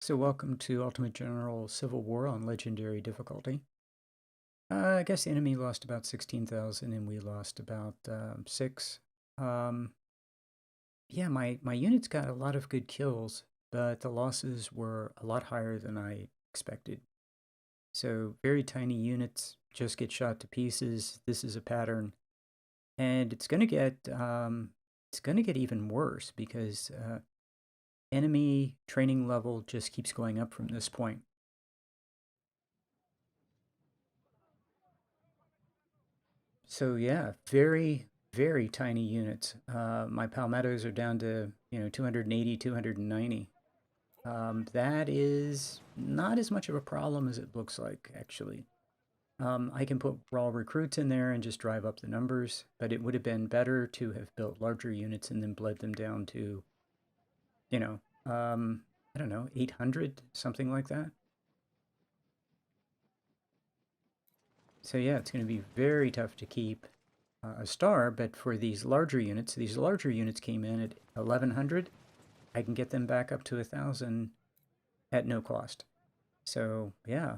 So welcome to Ultimate General Civil War on Legendary difficulty. I guess the enemy lost about 16,000 and we lost about 6. Um, yeah, my units got a lot of good kills, but the losses were a lot higher than I expected. So very tiny units just get shot to pieces. This is a pattern, and it's gonna get even worse because enemy training level just keeps going up from this point. So yeah, very, very tiny units. My palmettos are down to, 280, 290. That is not as much of a problem as it looks like, actually. I can put raw recruits in there and just drive up the numbers, but it would have been better to have built larger units and then bled them down to, you know, I don't know, 800, something like that. So yeah, it's going to be very tough to keep a star, but for these larger units came in at 1100. I can get them back up to 1000 at no cost. So yeah,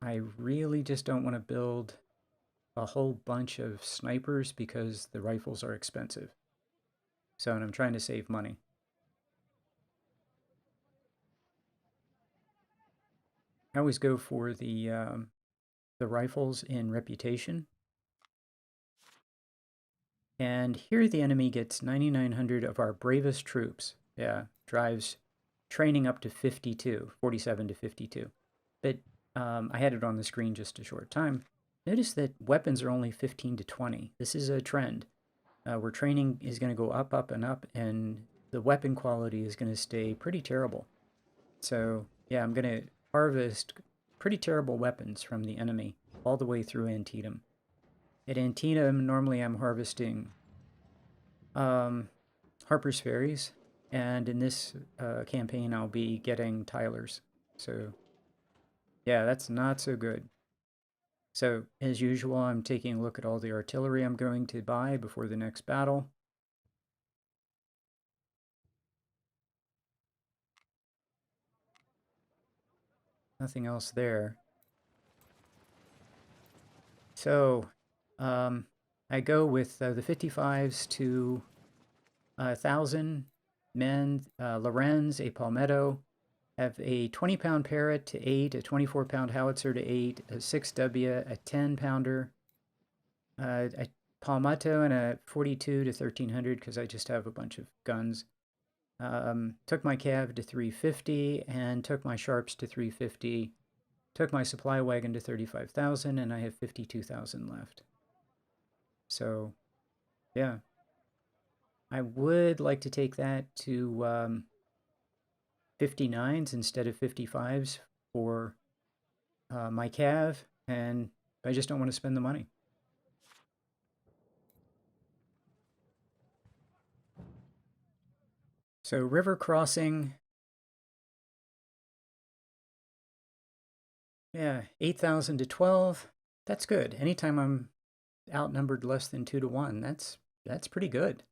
I really just don't want to build a whole bunch of snipers because the rifles are expensive. So, and I'm trying to save money. I always go for the rifles in reputation. And here the enemy gets 9,900 of our bravest troops. Yeah, drives training up to 52, 47 to 52. But I had it on the screen just a short time. Notice that weapons are only 15 to 20. This is a trend where training is going to go up, up, and up, and the weapon quality is going to stay pretty terrible. So, yeah, I'm going to harvest pretty terrible weapons from the enemy all the way through Antietam. At Antietam, normally I'm harvesting um, Harper's Ferries, and in this campaign, I'll be getting Tyler's. So, yeah, that's not so good. So, as usual, I'm taking a look at all the artillery I'm going to buy before the next battle. Nothing else there. So, um, I go with the 55s to 1,000 men, Lorenz, a Palmetto, have a 20-pound Parrot to 8, a 24-pound howitzer to 8, a 6W, a 10-pounder, a Palmetto, and a 42 to 1,300 because I just have a bunch of guns. Took my Cav to 350 and took my Sharps to 350. Took my supply wagon to 35,000 and I have 52,000 left. So, yeah, I would like to take that to 59s instead of 55s for my Cav, and I just don't want to spend the money. So river crossing, yeah, 8,000 to 12. That's good. Anytime I'm outnumbered less than 2 to 1, that's pretty good.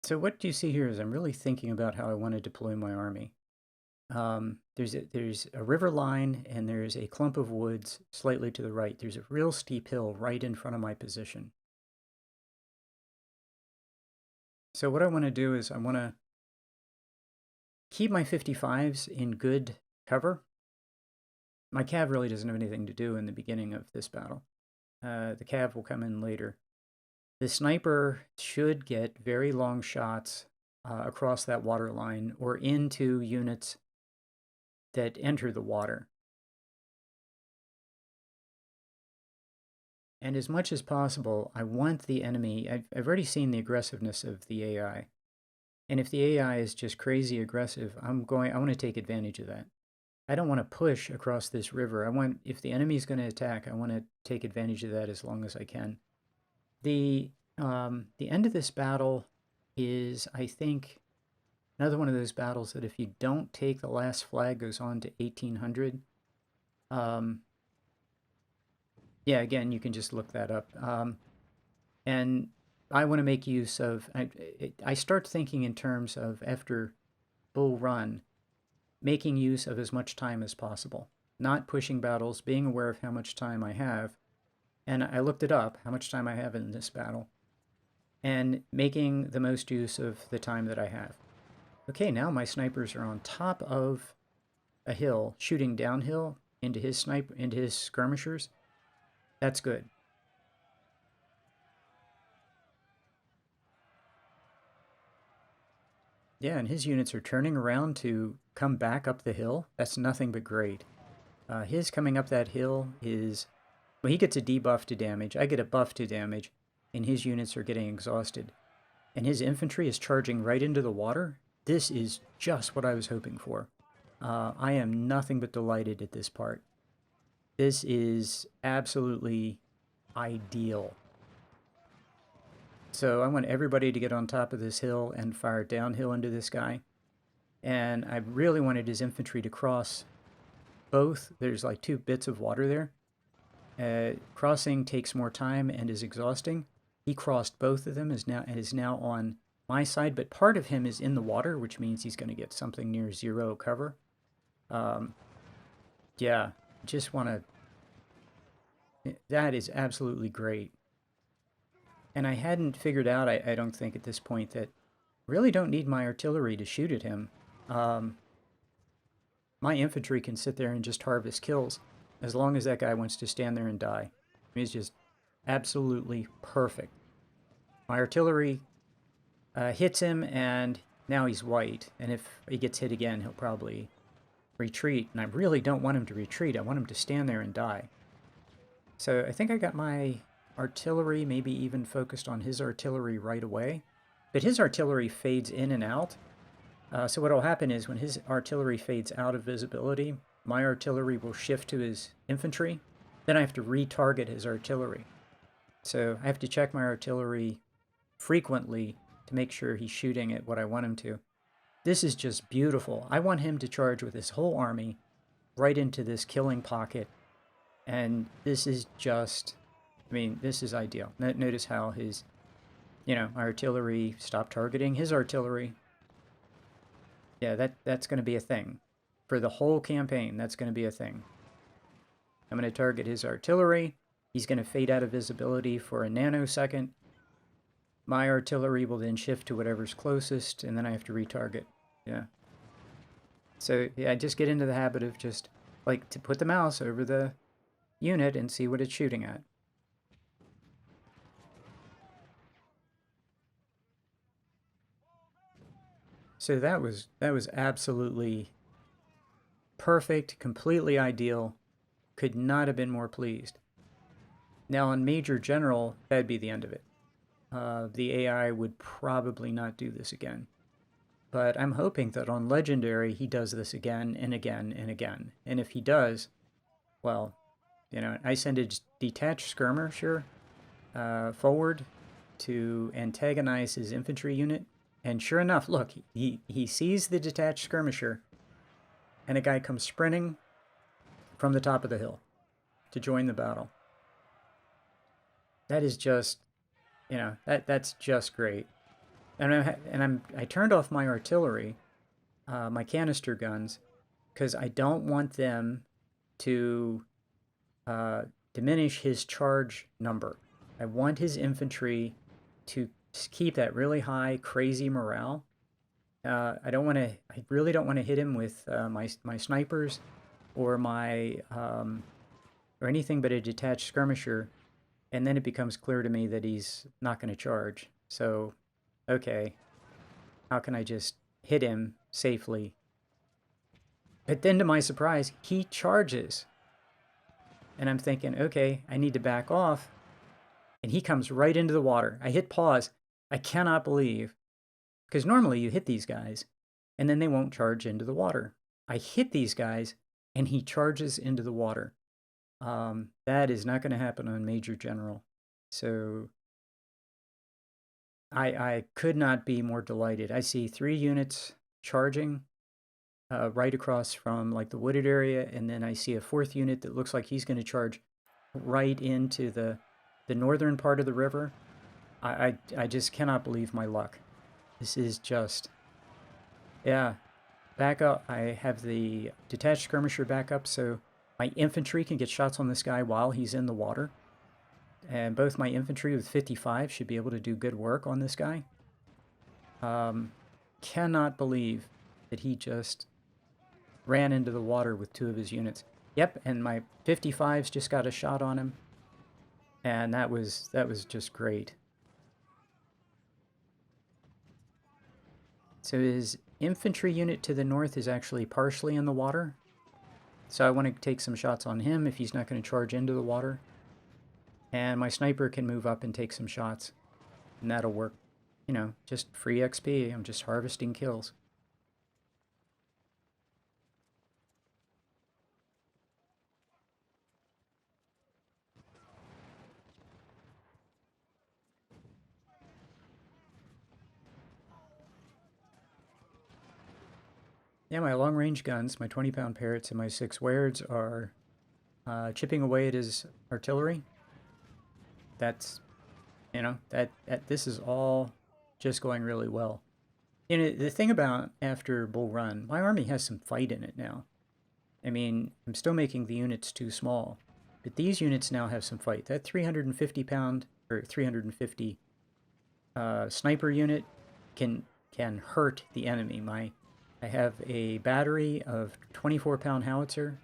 So what you see here is I'm really thinking about how I want to deploy my army. There's a river line and there's a clump of woods slightly to the right. There's a real steep hill right in front of my position. So what I want to do is I want to keep my 55s in good cover. My cav really doesn't have anything to do in the beginning of this battle. The cav will come in later. The sniper should get very long shots across that water line or into units that enter the water. And as much as possible, I want the enemy. I've already seen the aggressiveness of the AI. And if the AI is just crazy aggressive, I want to take advantage of that. I don't want to push across this river. If the enemy is going to attack, I want to take advantage of that as long as I can. The end of this battle is, I think, another one of those battles that if you don't take the last flag goes on to 1800. Um, Yeah, again, you can just look that up. And I want to make use of, I start thinking in terms of after Bull Run, making use of as much time as possible, not pushing battles, being aware of how much time I have. And I looked it up, how much time I have in this battle, and making the most use of the time that I have. Okay, now my snipers are on top of a hill, shooting downhill into his skirmishers. That's good. Yeah, and his units are turning around to come back up the hill. That's nothing but great. His coming up that hill is, well, he gets a debuff to damage. I get a buff to damage, and his units are getting exhausted. And his infantry is charging right into the water. This is just what I was hoping for. I am nothing but delighted at this part. This is absolutely ideal. So I want everybody to get on top of this hill and fire downhill into this guy. And I really wanted his infantry to cross both. There's like 2 bits of water there. Crossing takes more time and is exhausting. He crossed both of them, is now on my side, but part of him is in the water, which means he's going to get something near 0 cover. Yeah, just want to... That is absolutely great. And I hadn't figured out, I don't think at this point, that I really don't need my artillery to shoot at him. My infantry can sit there and just harvest kills as long as that guy wants to stand there and die. I mean, it's just absolutely perfect. My artillery hits him, and now he's white. And if he gets hit again, he'll probably retreat. And I really don't want him to retreat. I want him to stand there and die. So I think I got my artillery maybe even focused on his artillery right away. But his artillery fades in and out. So what will happen is when his artillery fades out of visibility, my artillery will shift to his infantry. Then I have to retarget his artillery. So I have to check my artillery frequently to make sure he's shooting at what I want him to. This is just beautiful. I want him to charge with his whole army right into this killing pocket. And this is just, I mean, this is ideal. Notice how his, my artillery stopped targeting his artillery. Yeah, that's going to be a thing. For the whole campaign, that's going to be a thing. I'm going to target his artillery. He's going to fade out of visibility for a nanosecond. My artillery will then shift to whatever's closest, and then I have to retarget. Yeah. So, yeah, just get into the habit of just, like, to put the mouse over the unit and see what it's shooting at. So that was absolutely perfect, completely ideal. Could not have been more pleased. Now on Major General, that'd be the end of it. The AI would probably not do this again. But I'm hoping that on Legendary, he does this again and again and again. And if he does, well, I send a detached skirmisher forward to antagonize his infantry unit. And sure enough, look, he sees the detached skirmisher, and a guy comes sprinting from the top of the hill to join the battle. That is just, that's just great. And I turned off my artillery, my canister guns, because I don't want them to diminish his charge number. I want his infantry to keep that really high, crazy morale. I really don't want to hit him with my snipers or or anything but a detached skirmisher, and then it becomes clear to me that he's not going to charge. So, okay, how can I just hit him safely? But then to my surprise, he charges. And I'm thinking, okay, I need to back off. And he comes right into the water. I hit pause. I cannot believe, because normally you hit these guys and then they won't charge into the water. I hit these guys and he charges into the water. That is not going to happen on Major General. So I could not be more delighted. I see 3 units charging right across from like the wooded area, and then I see a 4th unit that looks like he's going to charge right into the northern part of the river. I just cannot believe my luck. This is just, yeah. Back up. I have the detached skirmisher back up, so my infantry can get shots on this guy while he's in the water. And both my infantry with 55 should be able to do good work on this guy. Cannot believe that he just ran into the water with 2 of his units. Yep, and my 55s just got a shot on him. And that was just great. So his infantry unit to the north is actually partially in the water. So I want to take some shots on him if he's not going to charge into the water. And my sniper can move up and take some shots. And that'll work. You know, just free XP. I'm just harvesting kills. Yeah, my long-range guns, my 20-pound Parrots and my 6 Weirds are chipping away at his artillery. That's, you know, that this is all just going really well. You know, the thing about after Bull Run, my army has some fight in it now. I mean, I'm still making the units too small, but these units now have some fight. That 350-pound or 350 sniper unit can hurt the enemy. I have a battery of 24-pound howitzer.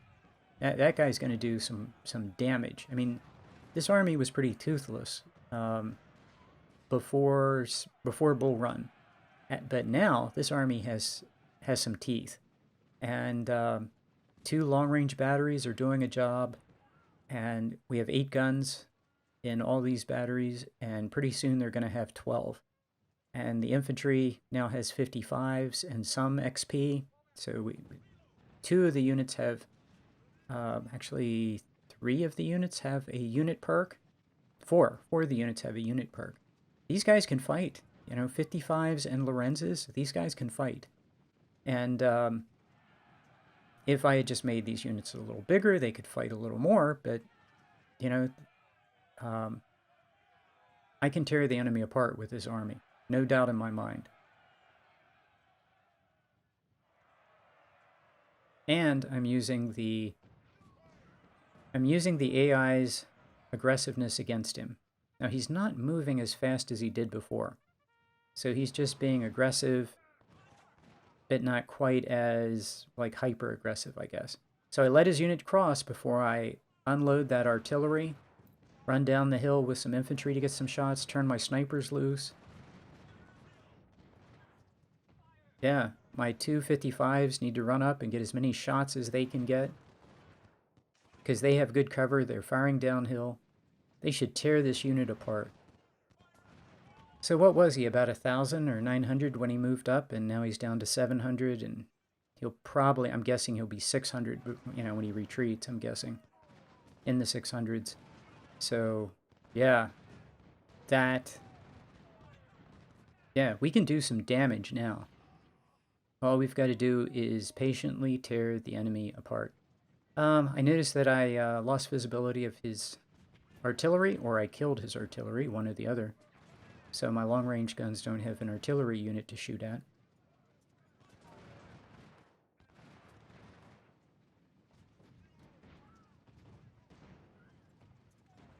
That guy's going to do some damage. I mean, this army was pretty toothless before Bull Run, but now this army has some teeth, and 2 long-range batteries are doing a job, and we have 8 guns in all these batteries, and pretty soon they're going to have 12. And the infantry now has 55s and some XP. So 2 of the units have, actually 3 of the units have a unit perk. 4 of the units have a unit perk. These guys can fight. You know, 55s and Lorenzes, these guys can fight. And if I had just made these units a little bigger, they could fight a little more. But, you know, I can tear the enemy apart with this army. No doubt in my mind. And I'm using the AI's aggressiveness against him. Now he's not moving as fast as he did before. So he's just being aggressive, but not quite as like hyper aggressive, I guess. So I let his unit cross before I unload that artillery, run down the hill with some infantry to get some shots, turn my snipers loose. Yeah, my 2 55s need to run up and get as many shots as they can get. Because they have good cover, they're firing downhill. They should tear this unit apart. So what was he, about 1,000 or 900 when he moved up, and now he's down to 700, and he'll probably, I'm guessing he'll be 600, you know, when he retreats, I'm guessing, in the 600s. So, yeah, we can do some damage now. All we've got to do is patiently tear the enemy apart. I noticed that I lost visibility of his artillery, or I killed his artillery, one or the other. So my long-range guns don't have an artillery unit to shoot at.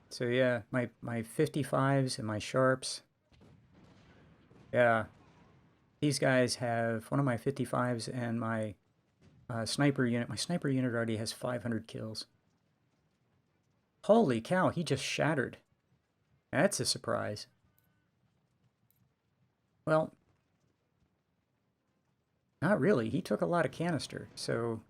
So yeah, my 55s and my sharps. Yeah, these guys have one of my 55s and my sniper unit. My sniper unit already has 500 kills. Holy cow, he just shattered. That's a surprise. Well, not really. He took a lot of canister, so...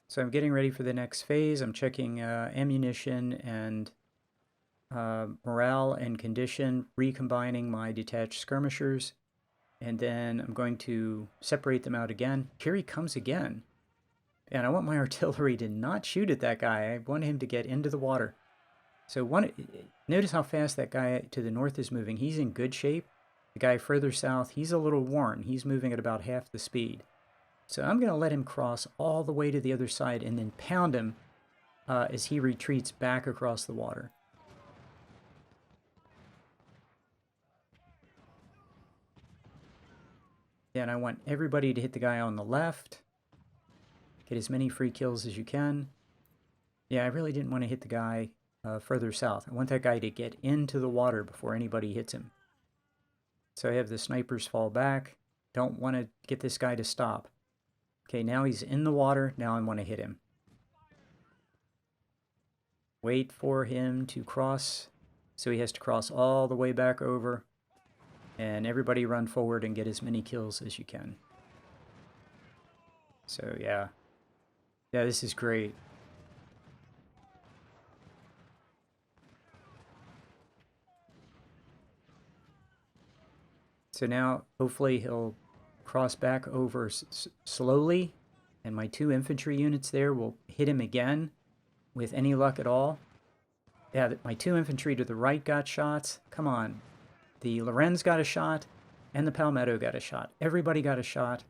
So I'm getting ready for the next phase. I'm checking ammunition and morale and condition, recombining my detached skirmishers, and then I'm going to separate them out again. Here he comes again. And I want my artillery to not shoot at that guy. I want him to get into the water. So notice how fast that guy to the north is moving. He's in good shape. The guy further south, he's a little worn. He's moving at about half the speed. So I'm going to let him cross all the way to the other side and then pound him as he retreats back across the water. Then I want everybody to hit the guy on the left. Get as many free kills as you can. Yeah, I really didn't want to hit the guy further south. I want that guy to get into the water before anybody hits him. So I have the snipers fall back. Don't want to get this guy to stop. Okay, now he's in the water. Now I want to hit him. Wait for him to cross. So he has to cross all the way back over. And everybody run forward and get as many kills as you can. So yeah. Yeah, this is great. So now, hopefully he'll cross back over slowly, and my 2 infantry units there will hit him again with any luck at all. Yeah, my 2 infantry to the right got shots. Come on. The Lorenz got a shot, and the Palmetto got a shot. Everybody got a shot.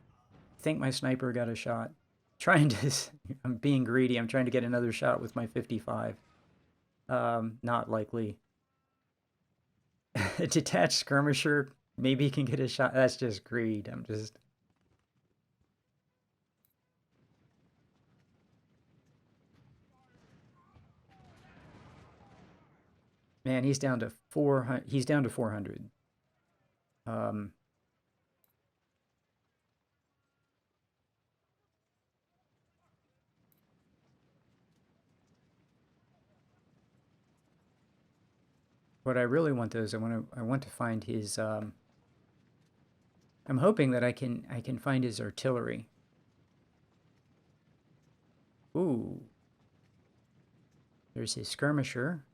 I think my sniper got a shot. Trying to... I'm being greedy. I'm trying to get another shot with my 55. Not likely. A detached skirmisher... Maybe he can get a shot. That's just greed. I'm just... Man, he's down to 400. He's down to 400. What I really want though is I want to find his I'm hoping that I can find his artillery. Ooh. There's his skirmisher.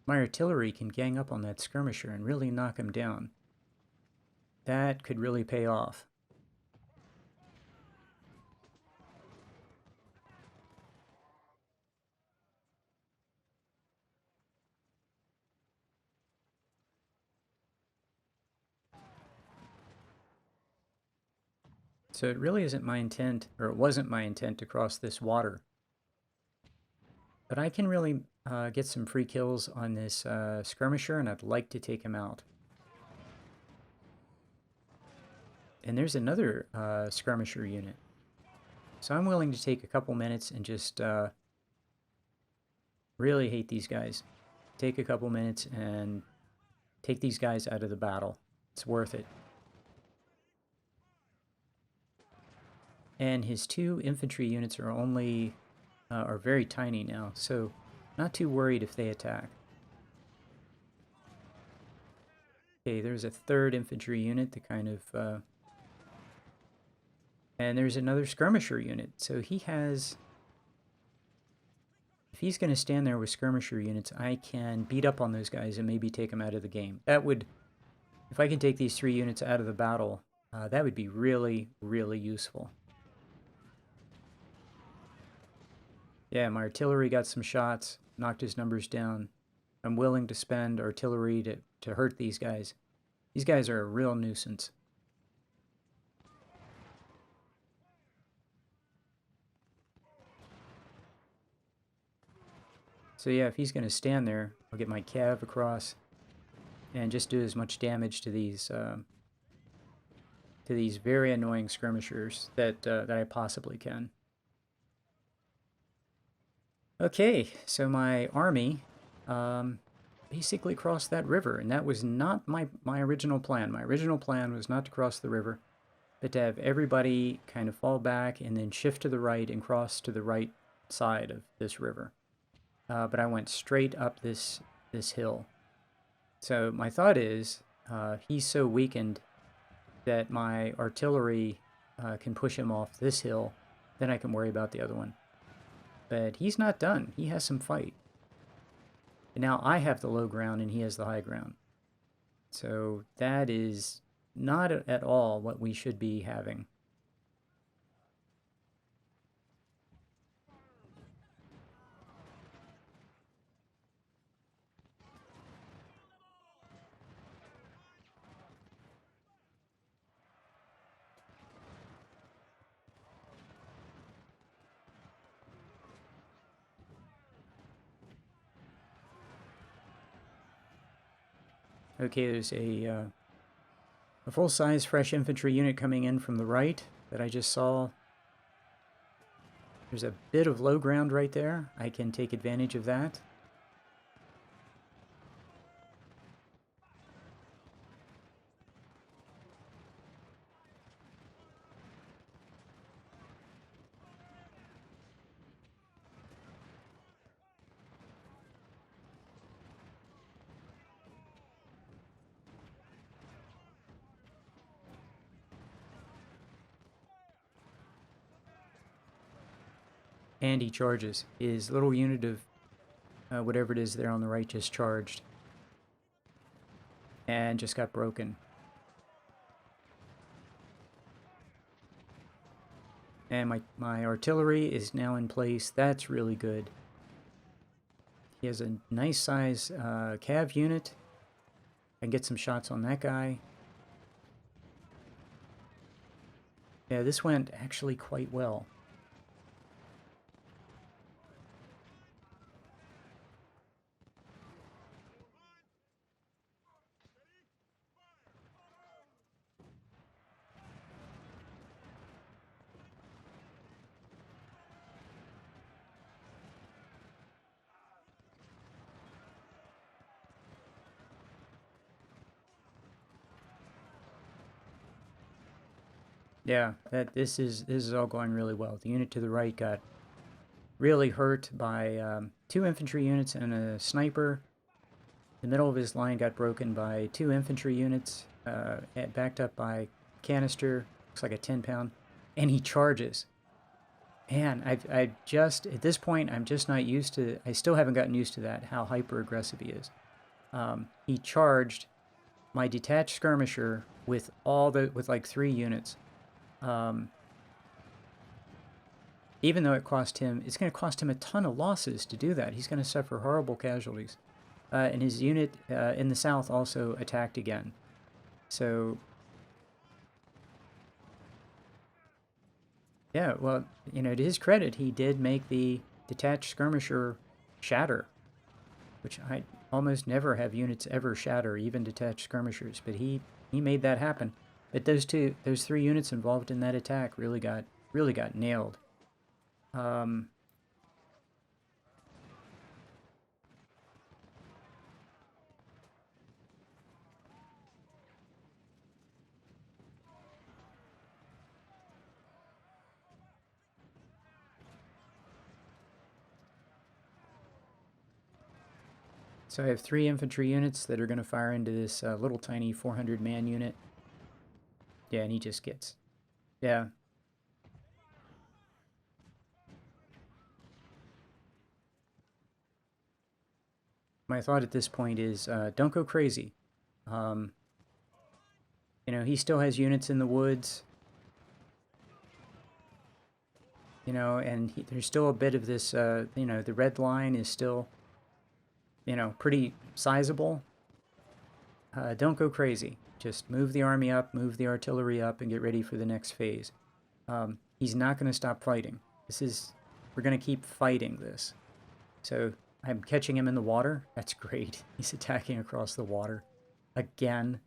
My artillery can gang up on that skirmisher and really knock him down. That could really pay off. So it really isn't my intent, or it wasn't my intent to cross this water. But I can really get some free kills on this skirmisher, and I'd like to take him out. And there's another skirmisher unit. So I'm willing to take a couple minutes and just really hate these guys. Take a couple minutes and take these guys out of the battle. It's worth it. And his 2 infantry units are only are very tiny now, so not too worried if they attack. Okay, there's a 3rd infantry unit that kind of and there's another skirmisher unit. So he has... If he's going to stand there with skirmisher units, I can beat up on those guys and maybe take them out of the game. That would... If I can take these 3 units out of the battle, that would be really, really useful. Yeah, my artillery got some shots, knocked his numbers down. I'm willing to spend artillery to hurt these guys. These guys are a real nuisance. So yeah, if he's going to stand there, I'll get my cav across and just do as much damage to these very annoying skirmishers that I possibly can. Okay, so my army basically crossed that river, and that was not my original plan. My original plan was not to cross the river, but to have everybody kind of fall back and then shift to the right and cross to the right side of this river. But I went straight up this hill. So my thought is, he's so weakened that my artillery can push him off this hill, then I can worry about the other one. But he's not done. He has some fight. And now I have the low ground and he has the high ground. So that is not at all what we should be having. Okay, there's a full-size fresh infantry unit coming in from the right that I just saw. There's a bit of low ground right there. I can take advantage of that. And he charges. His little unit of whatever it is there on the right just charged. And just got broken. And my artillery is now in place. That's really good. He has a nice size cav unit. I can get some shots on that guy. Yeah, this went actually quite well. Yeah, this is all going really well. The unit to the right got really hurt by 2 infantry units and a sniper. The middle of his line got broken by 2 infantry units, backed up by canister. Looks like a 10-pound, and he charges. Man, I just at this point I'm just not used to. I still haven't gotten used to that. How hyper aggressive he is. He charged my detached skirmisher with like 3 units. Even though it's going to cost him a ton of losses to do that. He's going to suffer horrible casualties. And his unit in the south also attacked again. So, yeah, well, you know, to his credit, he did make the detached skirmisher shatter, which I almost never have units ever shatter, even detached skirmishers. But he made that happen. But those 3 units involved in that attack really got nailed. So I have 3 infantry units that are going to fire into this little tiny 400-man unit. Yeah, and he just gets... Yeah. My thought at this point is don't go crazy. You know, he still has units in the woods. You know, and there's still a bit of this, you know, the red line is still, you know, pretty sizable. Don't go crazy. Just move the army up, move the artillery up, and get ready for the next phase. He's not going to stop fighting. We're going to keep fighting this. So I'm catching him in the water. That's great. He's attacking across the water. Again.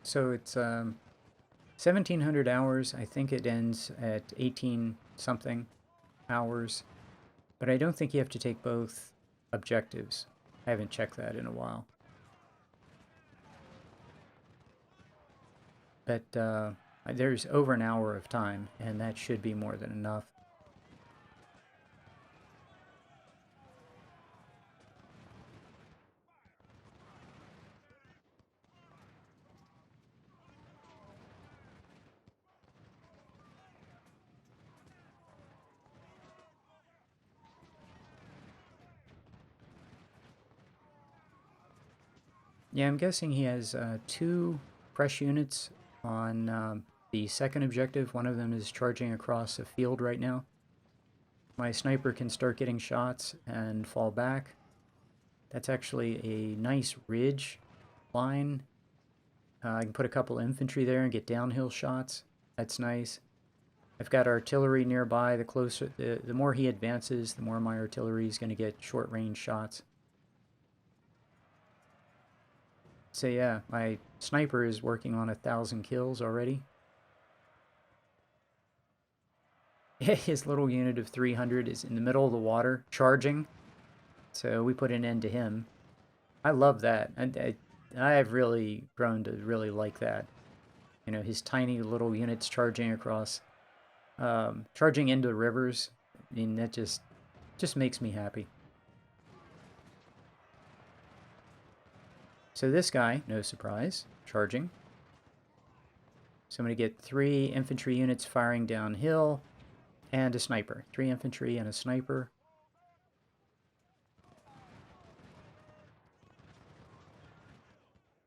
So it's 1,700 hours. I think it ends at 18 something hours. But I don't think you have to take both objectives. I haven't checked that in a while. But there's over an hour of time, and that should be more than enough. Yeah, I'm guessing he has 2 fresh units on the second objective. One of them is charging across a field right now. My sniper can start getting shots and fall back. That's actually a nice ridge line. I can put a couple infantry there and get downhill shots. That's nice. I've got artillery nearby. The more he advances, the more my artillery is going to get short-range shots. So yeah, my sniper is working on 1,000 kills already. His little unit of 300 is in the middle of the water, charging. So we put an end to him. I love that. I've really grown to really like that. You know, his tiny little units charging across, charging into rivers. I mean, that just makes me happy. So this guy, no surprise, charging. So I'm going to get 3 infantry units firing downhill and a sniper. 3 infantry and a sniper.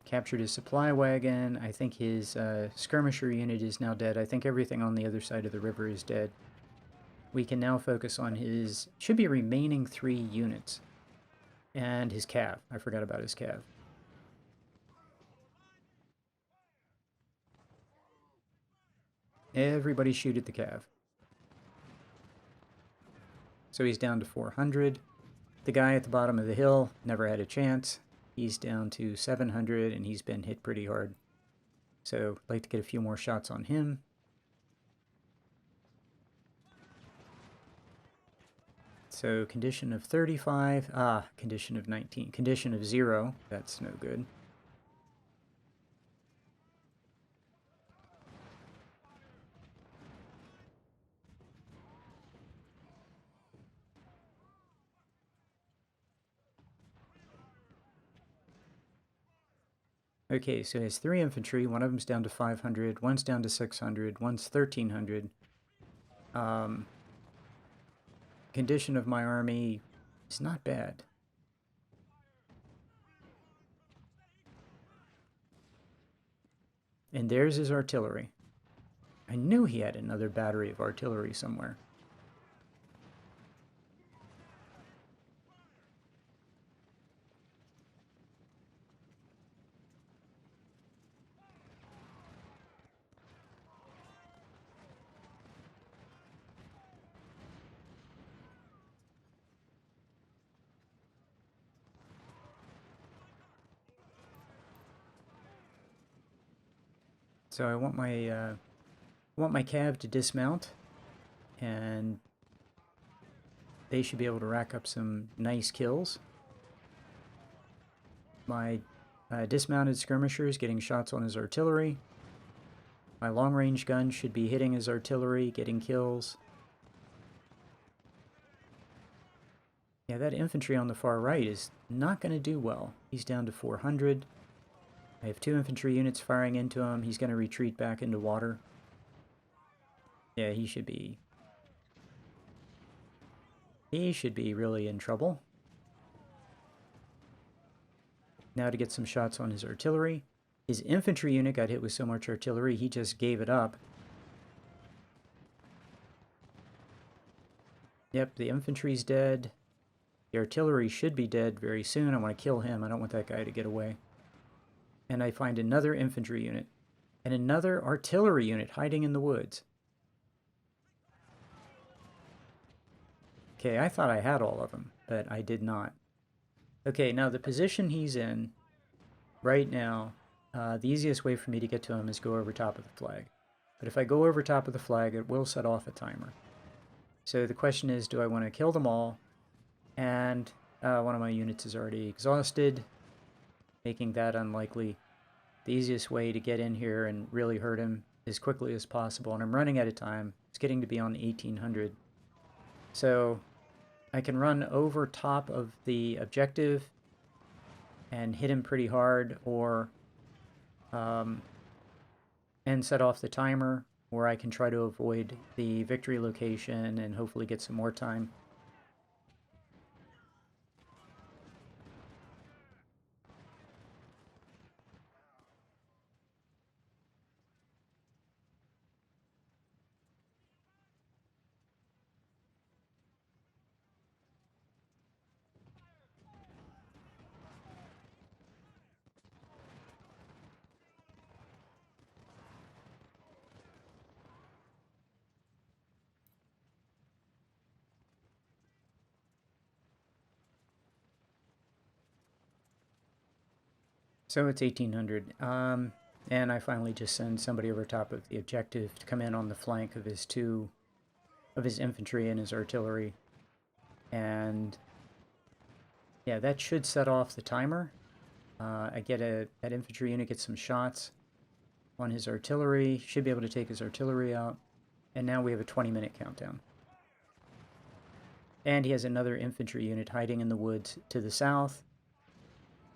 Captured his supply wagon. I think his skirmisher unit is now dead. I think everything on the other side of the river is dead. We can now focus on his, should be remaining 3 units. And his cav. I forgot about his cav. Everybody shoot at the cav. So he's down to 400. The guy at the bottom of the hill never had a chance. He's down to 700 and he's been hit pretty hard. So I'd like to get a few more shots on him. So condition of 35, condition of 19, condition of 0, that's no good. Okay, so he has 3 infantry, one of them's down to 500, one's down to 600, one's 1300. Condition of my army is not bad. And there's his artillery. I knew he had another battery of artillery somewhere. So I want my cav to dismount, and they should be able to rack up some nice kills. My dismounted skirmisher is getting shots on his artillery. My long-range gun should be hitting his artillery, getting kills. Yeah, that infantry on the far right is not going to do well. He's down to 400. I have 2 infantry units firing into him. He's going to retreat back into water. Yeah, he should be really in trouble. Now to get some shots on his artillery. His infantry unit got hit with so much artillery, he just gave it up. Yep, the infantry's dead. The artillery should be dead very soon. I want to kill him. I don't want that guy to get away. And I find another infantry unit. And another artillery unit hiding in the woods. Okay, I thought I had all of them, but I did not. Okay, now the position he's in right now, the easiest way for me to get to him is go over top of the flag. But if I go over top of the flag, it will set off a timer. So the question is, do I want to kill them all? And one of my units is already exhausted, making that unlikely. The easiest way to get in here and really hurt him as quickly as possible, and I'm running out of time. It's getting to be on 1800. So I can run over top of the objective and hit him pretty hard, or and set off the timer, or I can try to avoid the victory location and hopefully get some more time. So it's 1800. And I finally just send somebody over top of the objective to come in on the flank of his infantry and his artillery. And yeah, that should set off the timer. I get that infantry unit gets some shots on his artillery, should be able to take his artillery out. And now we have a 20-minute countdown. And he has another infantry unit hiding in the woods to the south.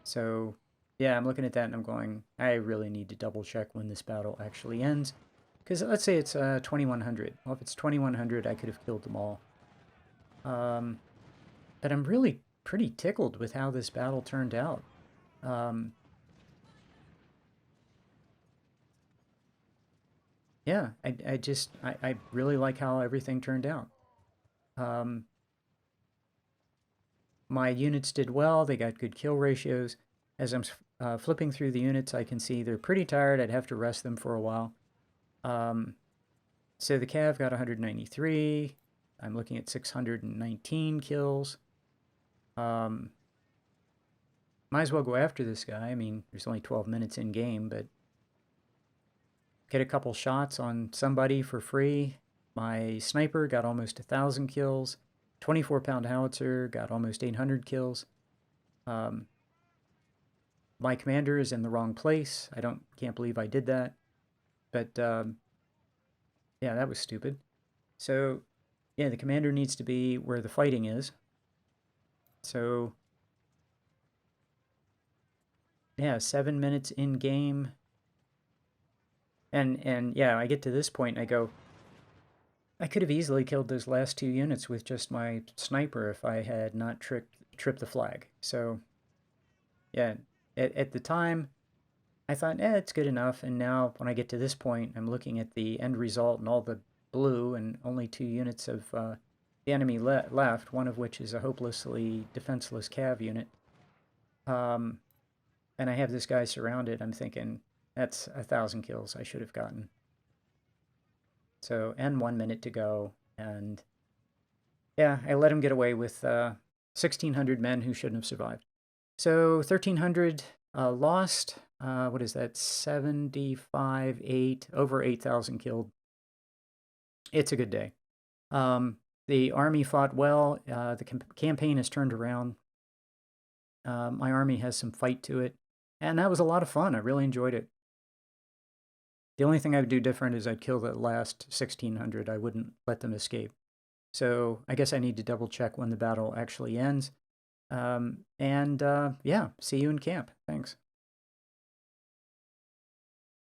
So yeah, I'm looking at that and I'm going, I really need to double check when this battle actually ends. Because let's say it's 2100. Well, if it's 2100, I could have killed them all. But I'm really pretty tickled with how this battle turned out. Yeah, I really like how everything turned out. My units did well. They got good kill ratios. As I'm flipping through the units, I can see they're pretty tired. I'd have to rest them for a while. So the Cav got 193. I'm looking at 619 kills. Might as well go after this guy. I mean, there's only 12 minutes in game, but get a couple shots on somebody for free. My sniper got almost 1,000 kills. 24-pound howitzer got almost 800 kills. My commander is in the wrong place. Can't believe I did that. But yeah, that was stupid. So yeah, the commander needs to be where the fighting is. So yeah, 7 minutes in game. And yeah, I get to this point and I go, I could have easily killed those last two units with just my sniper if I had not tripped the flag. So yeah, at the time, I thought, it's good enough. And now when I get to this point, I'm looking at the end result and all the blue and only 2 units of the enemy left, one of which is a hopelessly defenseless Cav unit. And I have this guy surrounded. I'm thinking, that's 1,000 kills I should have gotten. So, and 1 minute to go. And yeah, I let him get away with 1,600 men who shouldn't have survived. So 1,300 lost. What is that? 75, 8, over 8,000 killed. It's a good day. The army fought well. The campaign has turned around. My army has some fight to it. And that was a lot of fun. I really enjoyed it. The only thing I would do different is I'd kill the last 1,600. I wouldn't let them escape. So I guess I need to double check when the battle actually ends. Yeah, see you in camp. Thanks.